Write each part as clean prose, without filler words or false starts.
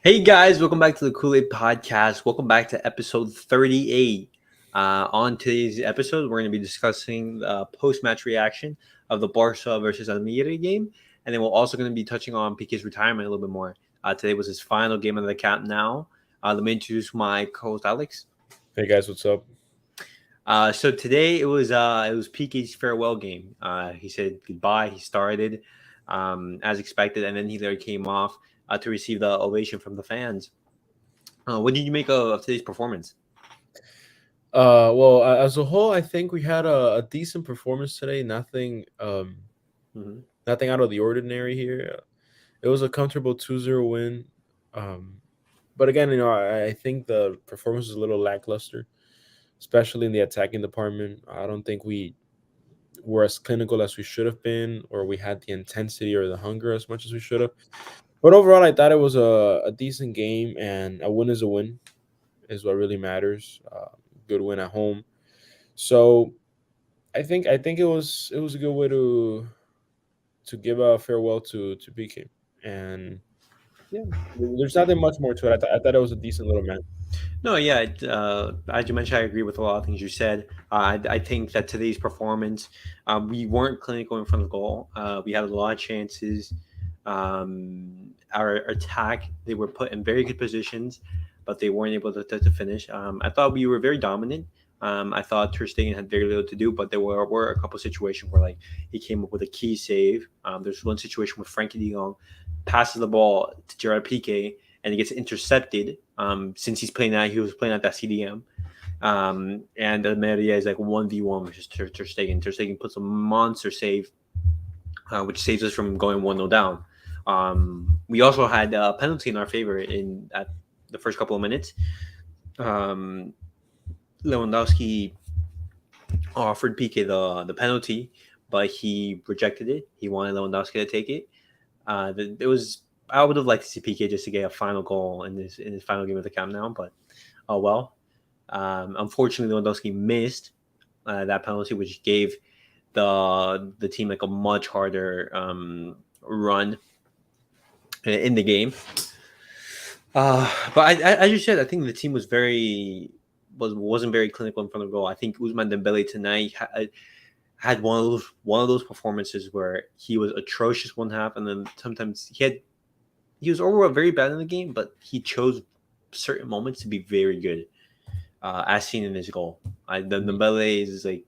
Hey guys, welcome back to the Kool-Aid Podcast. Welcome back to episode 38. On today's episode, we're going to be discussing the post-match reaction of the Barca versus Almeria game, and then we're also going to be touching on Pique's retirement a little bit more. Today was his final game of the camp now. Let me introduce my co-host Alex. Hey guys, what's up? So today it was Pique's farewell game. He said goodbye. He started as expected, and then he later came off to receive the ovation from the fans. What did you make of today's performance? Well, as a whole, I think we had a decent performance today. Hmm. Nothing out of the ordinary here. It was a comfortable 2-0 win. Um, but again, I think the performance was a little lackluster, especially in the attacking department. I don't think we were as clinical as we should have been, or we had the intensity or the hunger as much as we should have. But overall, I thought it was a decent game, and a win is a win, is what really matters. Good win at home. So I think it was a good way to give a farewell to Pique. And yeah, there's nothing much more to it. I thought it was a decent little match. No, yeah, as you mentioned, I agree with a lot of things you said. I think that today's performance, we weren't clinical in front of the goal. We had a lot of chances. Our attack, they were put in very good positions, but they weren't able to finish. I thought we were very dominant. I thought Ter Stegen had very little to do, but there were a couple situations where like he came up with a key save. There's one situation where Frankie De Jong passes the ball to Gerard Piqué and it gets intercepted. Since he was playing at that CDM. And Almeria is like 1v1 versus Ter Stegen. Ter Stegen puts a monster save, which saves us from going 1-0 down. We also had a penalty in our favor in at the first couple of minutes. Um, Lewandowski offered Pique the penalty, but he rejected it. He wanted Lewandowski to take it. It was I would have liked to see Pique just to get a final goal in his final game of the Camp Nou, but oh well. Unfortunately, Lewandowski missed that penalty, which gave the team like a much harder run in the game. But as you said, I think the team wasn't very clinical in front of goal. I think Usman Dembele tonight had one of those performances where he was atrocious one half, and then sometimes he was overall very bad in the game, but he chose certain moments to be very good, as seen in his goal. The Dembele is like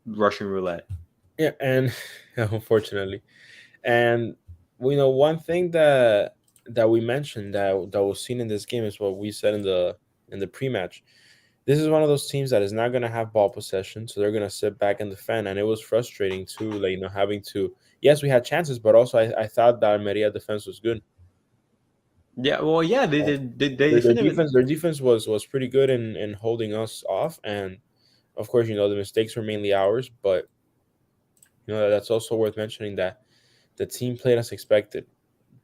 Russian roulette. Yeah, and unfortunately, and one thing that we mentioned that was seen in this game is what we said in the pre-match. This is one of those teams that is not going to have ball possession, so they're going to sit back and defend. And it was frustrating too, like having to. Yes, we had chances, but also I thought that Almeria defense was good. Yeah, well, yeah, they did. They Their defended. defense was pretty good in holding us off, and of course, the mistakes were mainly ours, but that's also worth mentioning that the team played as expected.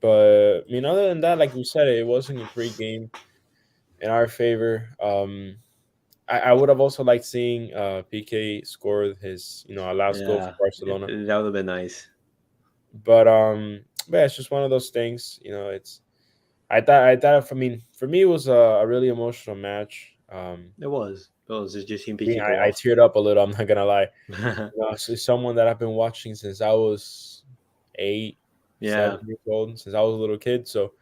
But other than that, like we said, it wasn't a great game in our favor. I would have also liked seeing PK score his last goal for Yeah, Barcelona, that would have been nice. but yeah, it's just one of those things. It's I thought for me it was a really emotional match. It was. It was. It's just seeing I mean, Piqué go I off. teared up a little. I'm not gonna lie. It's someone that I've been watching since I was eight, Yeah. 7 years old, since I was a little kid. So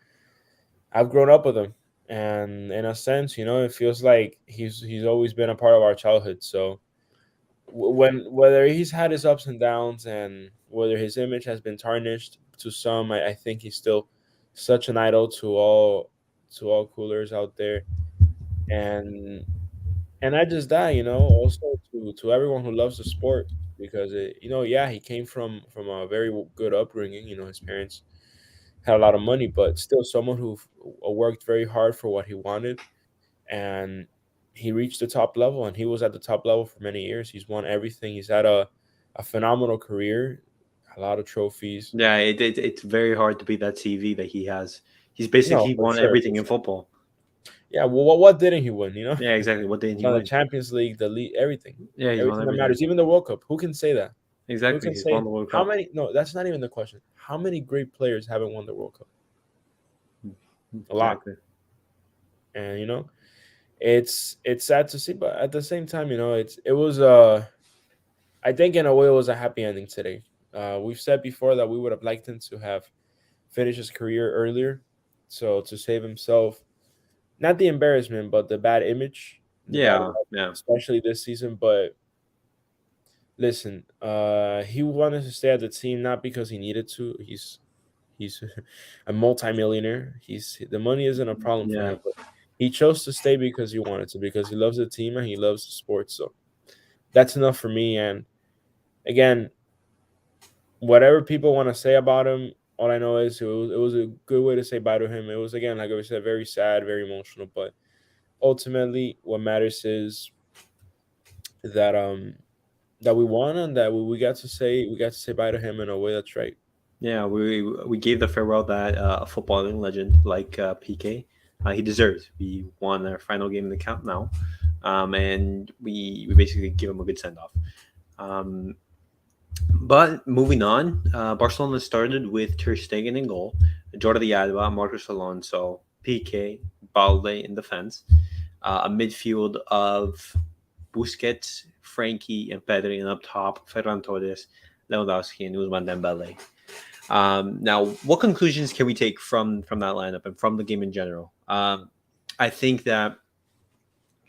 I've grown up with him, and in a sense, it feels like he's always been a part of our childhood. So when whether he's had his ups and downs, and whether his image has been tarnished to some, I think he's still such an idol to all coolers out there, and not just that, also to everyone who loves the sport, because yeah, he came from a very good upbringing. His parents had a lot of money, but still someone who worked very hard for what he wanted, and he reached the top level, and he was at the top level for many years. He's won everything. He's had a phenomenal career, a lot of trophies. Yeah, it's very hard to beat that CV that he has. He's No, basically for won sure, everything for in sure. football. Yeah, well, what didn't he win? Yeah, exactly. What didn't he The win? Champions League, the league, everything, Yeah, he's won everything that everything. matters, even the World Cup. Who can say that? Who Exactly. can He's won say the World how Cup. many? No, that's not even the question. How many great players haven't won the World Cup? a lot. Exactly. And it's sad to see, but at the same time, it was I think in a way it was a happy ending today. We've said before that we would have liked him to have finished his career earlier, so to save himself not the embarrassment but the bad image, the bad Yeah, luck, yeah, especially this season. But listen, he wanted to stay at the team not because he needed to. He's a multimillionaire. He's the money isn't a problem for yeah, him, but he chose to stay because he wanted to, because he loves the team and he loves the sport. So that's enough for me. And again, whatever people want to say about him, all I know is it was a good way to say bye to him. It was, again, like I said, very sad, very emotional, but ultimately what matters is that that we won and that we got to say bye to him in a way that's right. yeah. We gave the farewell that a footballing legend like Pique he deserves. We won our final game in the count now, and we basically give him a good send off. Um, but moving on, Barcelona started with Ter Stegen in goal, Jordi Alba, Marcos Alonso, Pique, Balde in defense, a midfield of Busquets, Frankie, and Pedri, and up top, Ferran Torres, Lewandowski, and Ousmane Dembele. Now, what conclusions can we take from that lineup and from the game in general? I think that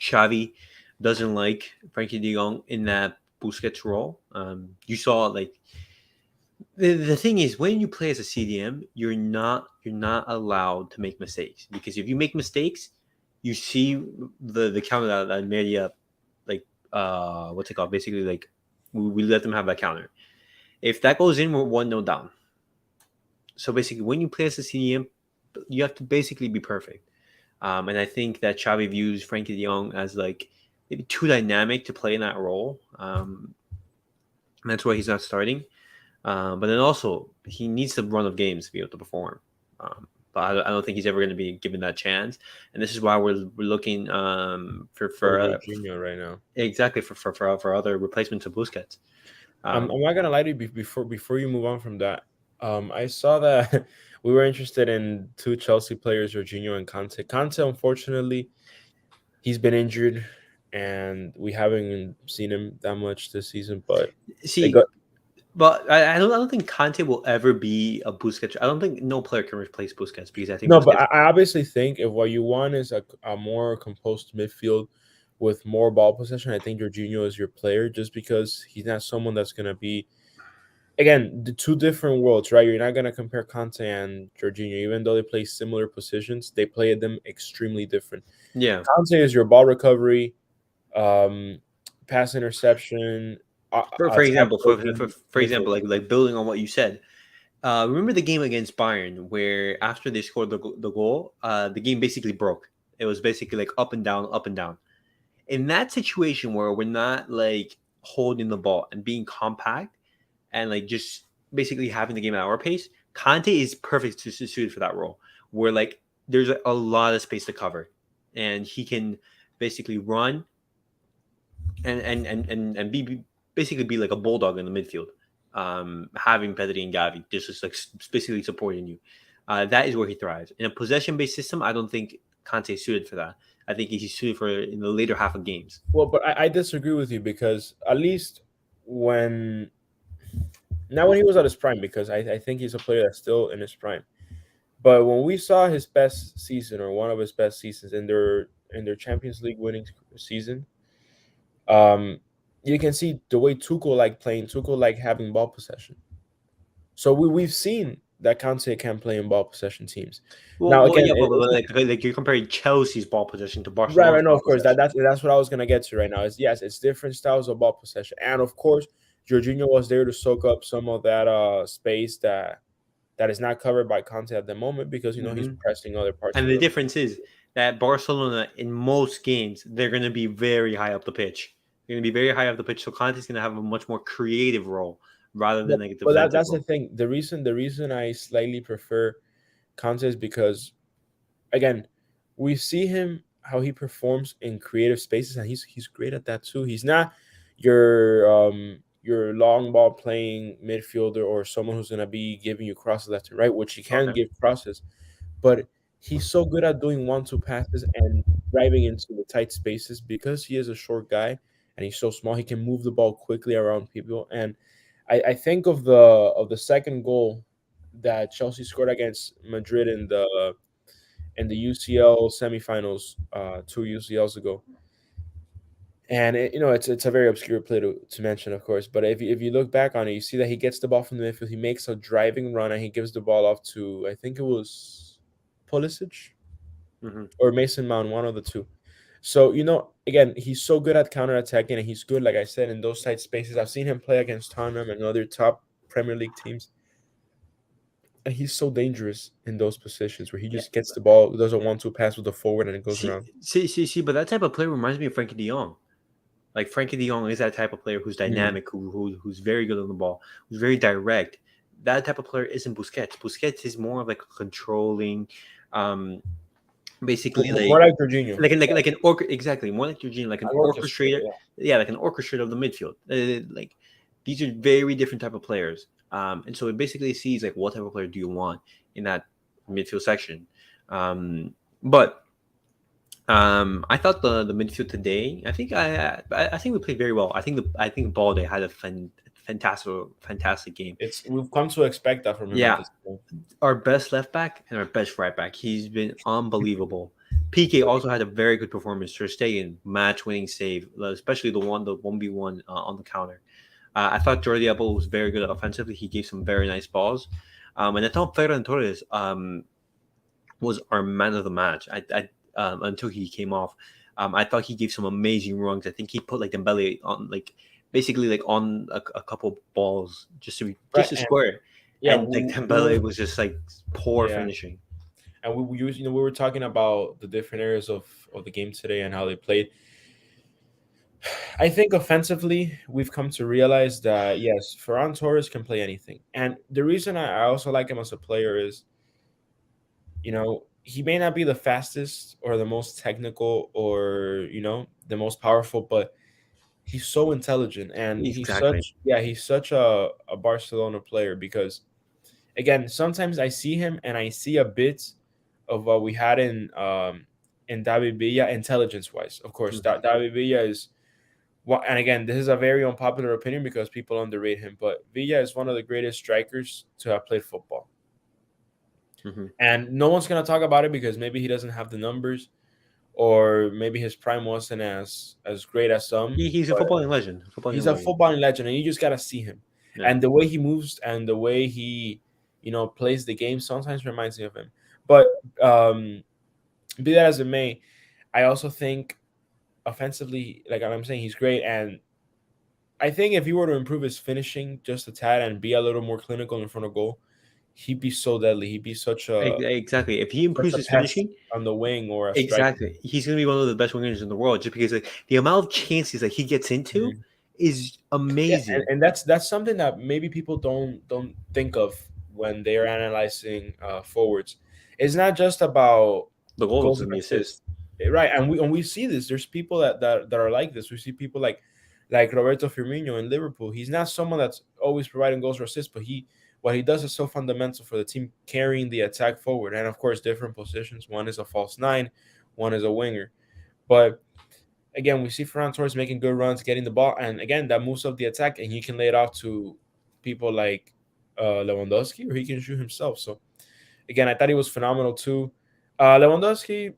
Xavi doesn't like Frankie De Jong in that Busquets role. You saw like the thing is when you play as a CDM, you're not allowed to make mistakes because if you make mistakes, you see the counter that Almeria like what's it called? Basically like we let them have that counter. If that goes in, we're 1-0 down. So basically, when you play as a CDM, you have to basically be perfect. And I think that Xavi views Frankie De Jong as like maybe too dynamic to play in that role. And that's why he's not starting. But then also he needs the run of games to be able to perform. But I don't think he's ever going to be given that chance. And this is why we're looking For Jorginho right now. exactly for other replacements of Busquets. I'm Um, not gonna lie to you, before you move on from that. I saw that we were interested in two Chelsea players, Jorginho and Conte. Conte, unfortunately, he's been injured, and we haven't seen him that much this season. But they see, got but I don't think Conte will ever be a Busquets. I don't think no player can replace Busquets because I think no, but Busquets. I obviously think if what you want is a more composed midfield with more ball possession, I think Jorginho is your player, just because he's not someone that's gonna be, again, the two different worlds, right? You're not gonna compare Conte and Jorginho, even though they play similar positions. They play them extremely different. Yeah. Conte is your ball recovery, um, pass interception, For attack example, poison for example, midfielder. like building on what you said. Remember the game against Bayern where after they scored the goal, the game basically broke. It was basically like up and down, up and down. In that situation where we're not like holding the ball and being compact and like just basically having the game at our pace, Conte is perfect suited for that role. Where like there's a lot of space to cover, and he can basically run and basically be like a bulldog in the midfield. Having Pedri and Gavi just like basically supporting you. That is where he thrives. In a possession based system, I don't think Conte is suited for that. I think he's suited for in the later half of games. Well, but I disagree with you, because at least when not when he was at his prime, because I think he's a player that's still in his prime. But when we saw his best season, or one of his best seasons, in their Champions League winning season, um, you can see the way Tuchel like playing, Tuchel like having ball possession. So we've seen that Conte can play in ball possession teams. Now Well, again, yeah, but like you're comparing Chelsea's ball possession to right, Barcelona's right. No, ball of course. possession. That's what I was gonna get to right now. Is, yes, it's different styles of ball possession, and of course, Jorginho was there to soak up some of that space that is not covered by Conte at the moment, because he's Hmm. pressing other parts And of the the. difference is that Barcelona, in most games, they're going to be very high up the pitch. They're going to be very high up the pitch. So Conte's going to have a much more creative role rather than But, like a but defensive that's the role. thing. The reason I slightly prefer Conte is because, again, we see him how he performs in creative spaces, and he's great at that too. He's not your long ball playing midfielder, or someone who's gonna be giving you crosses left and right, which he can Okay. give crosses, but he's so good at doing 1-2 passes and driving into the tight spaces because he is a short guy and he's so small. He can move the ball quickly around people. And I think of the second goal that Chelsea scored against Madrid in the UCL semifinals 2 UCLs ago. And it's a very obscure play to mention, of course. But if you look back on it, you see that he gets the ball from the midfield. He makes a driving run and he gives the ball off to, I think it was Pulisic Hmm. or Mason Mount, one of the two. So again, he's so good at counterattacking, and he's good, like I said, in those tight spaces. I've seen him play against Tottenham and other top Premier League teams, and he's so dangerous in those positions where he Yeah. just gets the ball, does a 1-2 pass with the forward, and it goes See, around. see. But that type of player reminds me of Frankie De Jong. Like Frankie De Jong is that type of player who's Mm. dynamic, who's very good on the ball, who's very direct. That type of player isn't Busquets. Busquets is more of like a controlling, um, basically More like like Jorginho, like an exactly more like Eugene, like an an orchestrator. orchestrator. Yeah, like an orchestrator of the midfield. Like these are very different type of players. And so it basically sees like what type of player do you want in that midfield section. But I thought the midfield today. I think we played very well. I think Balde had a fantastic game. We've come to expect that from him at Yeah, this point. our best left back and our best right back. He's been unbelievable. Pique also had a very good performance. Ter Stegen, match winning save, especially the 1v1 on the counter. I thought Jordi Alba was very good offensively. He gave some very nice balls. And I thought Ferran Torres was our man of the match. Until he came off, I thought he gave some amazing runs. I think he put like Dembele on like basically like on a couple balls Right, just to and square, yeah, and like we were Dembele was just like poor yeah, finishing. and we were talking about the different areas of the game today and how they played. I think offensively, we've come to realize that yes, Ferran Torres can play anything, and the reason I also like him as a player is, he may not be the fastest or the most technical or the most powerful, but he's so intelligent, and Exactly. he's such a Barcelona player because again, sometimes I see him and I see a bit of what we had in David Villa intelligence wise. Of course, Mhm. that David Villa is and again, this is a very unpopular opinion because people underrate him, but Villa is one of the greatest strikers to have played football. Mhm. And no one's gonna talk about it because maybe he doesn't have the numbers, or maybe his prime wasn't as great as some. He's a But footballing legend. Footballing he's a legend. footballing legend, and you just gotta see him. Yeah. And the way he moves and the way he, plays the game sometimes reminds me of him. But be that as it may, I also think offensively, like I'm saying, he's great. And I think if he were to improve his finishing just a tad and be a little more clinical in front of goal, he'd be so deadly. He'd be Exactly. If he such improves a his pest finishing, on the wing or a striker. exactly, he's gonna be one of the best wingers in the world. Just because like the amount of chances that he gets into Mhm. is Yeah, and, amazing. and that's something that maybe people don't think of when they are analyzing forwards. It's not just about The goals goals and and the assists. assists, right? And we see this. There's people that are like this. We see people like Roberto Firmino in Liverpool. He's not someone that's always providing goals or assists, but what he does is so fundamental for the team carrying the attack forward. And of course, different positions. One is a false nine, one is a winger. But again, we see Ferran Torres making good runs, getting the ball, and again, that moves up the attack, and he can lay it off to people like Lewandowski, or he can shoot himself. So again, I thought he was phenomenal too. Lewandowski,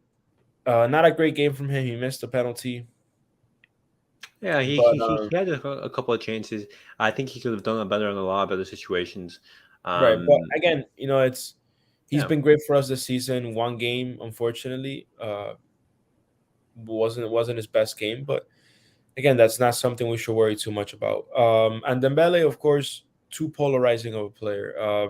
not a great game from him. He missed a penalty, Yeah, but he had a couple of chances. I think he could have done it better in a lot of other situations. right. But Um, again, he's yeah. been great for us this season. One game, unfortunately, wasn't his best game, but again, that's not something we should worry too much about. And Dembele, of course, too polarizing of a player.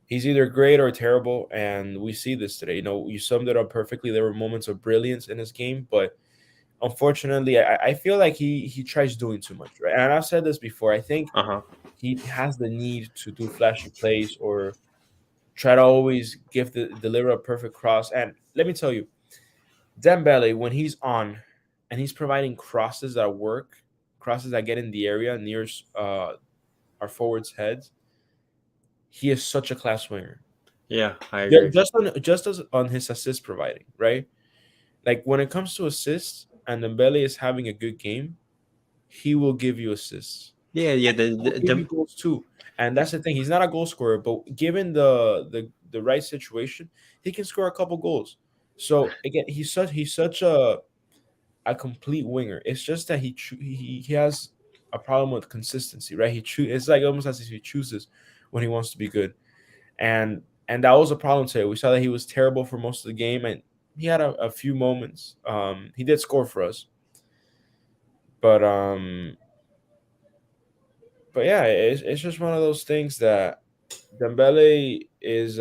He's either great or terrible, and we see this today. You summed it up perfectly. There were moments of brilliance in his game, but unfortunately, I feel like he tries doing too much. Right, and I've said this before. I think Uh huh. he has the need to do flashy plays or try to always deliver a perfect cross. And let me tell you, Dembele, when he's on and he's providing crosses that work, crosses that get in the area near our forwards' heads, he is such a class winger. Yeah, I agree. Just as on his assist providing, right? Like when it comes to assists, and Dembele is having a good game, he will give you assists. Yeah, yeah. Will give you goals too. And that's the thing. He's not a goal scorer, but given the right situation, he can score a couple goals. So again, he's such a complete winger. It's just that he has a problem with consistency, right? It's like almost as if he chooses when he wants to be good, and that was a problem today. We saw that he was terrible for most of the game, and he had a few moments. He did score for us, but yeah, it's just one of those things that Dembele is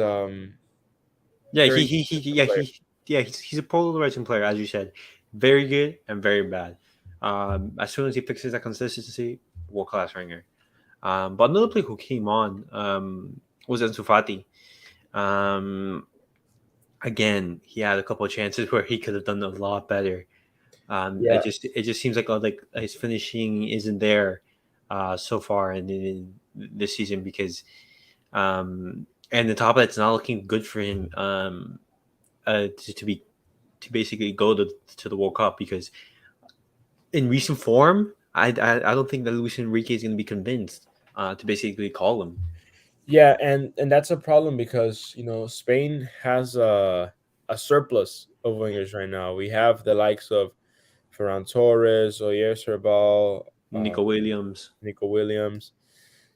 Yeah, very inconsistent player. he's a polarizing player, as you said. Very good and very bad. As soon as he fixes that consistency, world class ringer. But another player who came on was Ansu Fati. Um, Again, he had a couple of chances where he could have done a lot better. Yeah, It just seems like his finishing isn't there so far in this season because and the top of it's not looking good for him to be to basically go to the World Cup because in recent form, I don't think that Luis Enrique is going to be convinced to basically call him. yeah, and that's a problem because Spain has a surplus of wingers right now. We have the likes of Ferran Torres, Oyarzabal, Nico Williams. Nico Williams.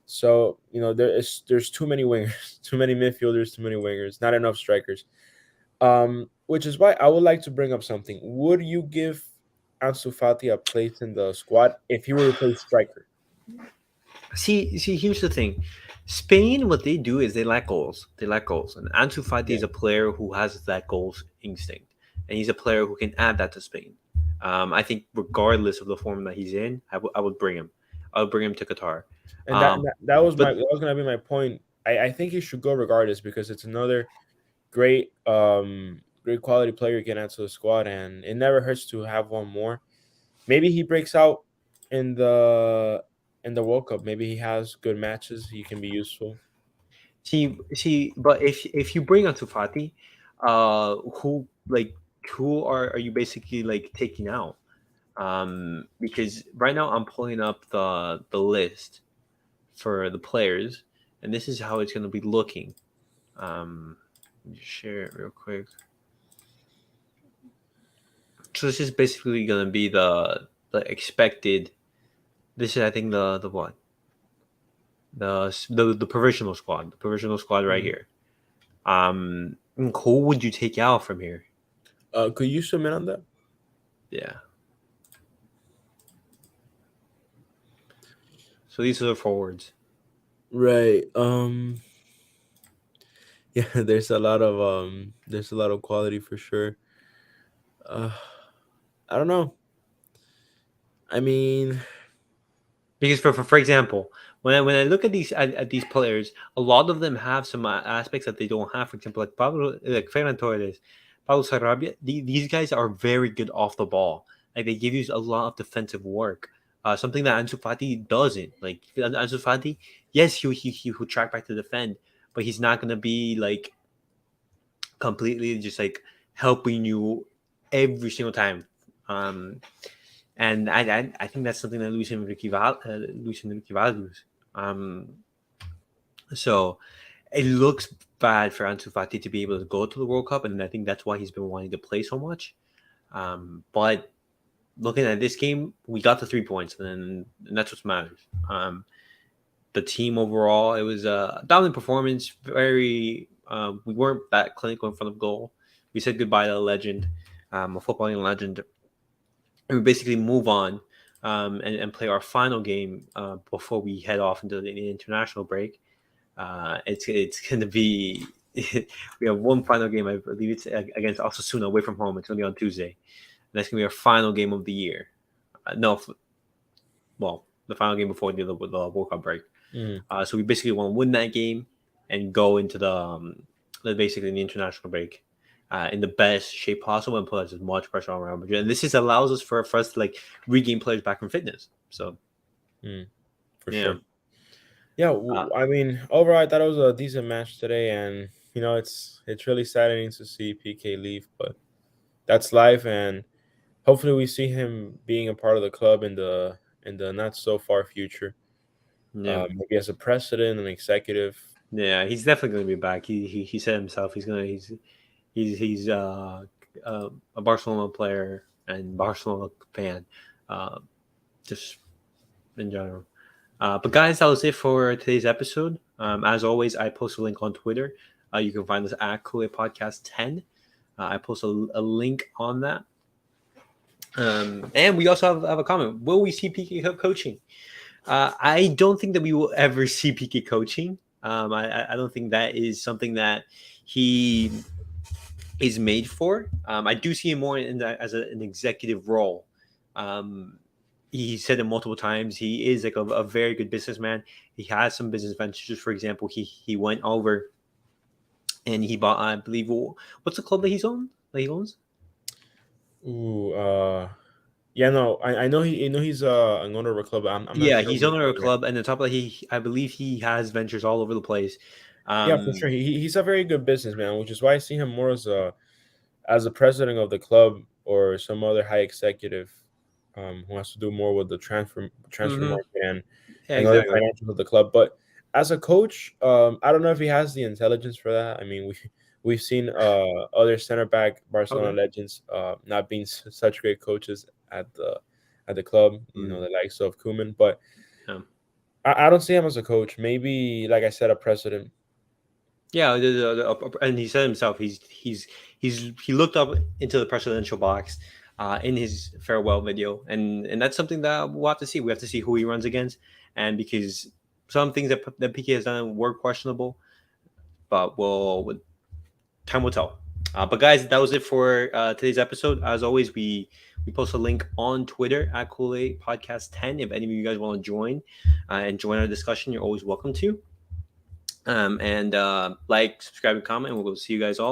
So there's too many wingers, too many midfielders, too many wingers, not enough strikers. Which is why I would like to bring up something. Would you give Ansu Fati a place in the squad if he were to play striker? See, here's the thing. Spain, what they do is they lack goals. They lack goals, and Ansu Fati Yeah, is a player who has that goals instinct, and he's a player who can add that to Spain. I think, regardless of the form that he's in, I would bring him. I would bring him to Qatar. and that Um, that, that was but gonna be my point. I think he should go regardless because it's another great quality player you can add to the squad, and it never hurts to have one more. Maybe he breaks out in the World Cup. Maybe he has good matches. He can be useful. but if you bring Ansu Fati, who are you basically like taking out? Because right now I'm pulling up the list for the players, and this is how it's going to be looking. Let me just share it real quick. So this is basically going to be the expected. This is, I think, the what the provisional squad, the provisional squad right Mhm. here. Who would you take out from here? Could you submit on that? Yeah. So these are the forwards. Right. Yeah, there's a lot of quality for sure. Uh, I don't know. I mean, Because for example, when I look at at these players, a lot of them have some aspects that they don't have. For example, like Ferran Torres, Pablo Sarabia. These guys are very good off the ball. Like they give you a lot of defensive work. Something that Ansu Fati doesn't. Like Ansu Fati, yes, he will track back to defend, but he's not gonna be like completely just like helping you every single time. Um, and I think that's something that Luis Enrique values. Um, so it looks bad for Ansu Fati to be able to go to the World Cup, and I think that's why he's been wanting to play so much. But looking at this game, we got the 3 points, and that's what matters. The team overall, it was a dominant performance. Very, we weren't that clinical in front of goal. We said goodbye to a legend, a footballing legend, and we basically move on and play our final game before we head off into the international break. It's going to be we have one final game. I believe it's against Osasuna away from home. It's going to be on Tuesday. And that's going to be our final game of the year. No, well, the final game before the World Cup break. mm, So we basically want to win that game and go into basically the international break in the best shape possible and put as much pressure on Real Madrid. And this is allows us for us to like regain players back from fitness. So mm, for yeah, sure. Yeah, uh, I mean, overall, I thought it was a decent match today, and it's really saddening to see PK leave, but that's life, and hopefully we see him being a part of the club in the not so far future. Yeah. Maybe as a president and executive. Yeah, he's definitely going to be back. He said himself he's a Barcelona player and Barcelona fan, uh, just in general. But guys, that was it for today's episode. As always, I post a link on Twitter. You can find us at Kool Aid Podcast 10. I post a link on that. And we also have a comment. Will we see Pique coaching? I don't think that we will ever see Pique coaching. I don't think that is something that he is made for. I do see him more in that as an executive role. He said it multiple times. He is like a very good businessman. He has some business ventures. For example, he went over and he bought, I believe, what's the club that he owns? Ooh, yeah, no, I know he's an owner of a club. I'm not Yeah, sure he's which owner one of a yet. club, and on top of that, I believe he has ventures all over the place. Yeah, for sure. Um, He's a very good businessman, which is why I see him more as a president of the club or some other high executive who has to do more with the transfer mhm. market Yeah, and other exactly. financials of the club. But as a coach, I don't know if he has the intelligence for that. I mean, we've seen other center back Barcelona Okay. legends not being such great coaches at the club. You know, Mm, the likes of Koeman, but yeah. I don't see him as a coach. Maybe, like I said, a president. Yeah, and he said himself he looked up into the presidential box in his farewell video, and that's something that we'll have to see. We have to see who he runs against, and because some things that Piqué has done were questionable, but time will tell. But guys, that was it for today's episode. As always, we post a link on Twitter at Kool Aid Podcast 10. If any of you guys want to join and join our discussion, you're always welcome to. And like, subscribe, and comment. And we'll see you guys all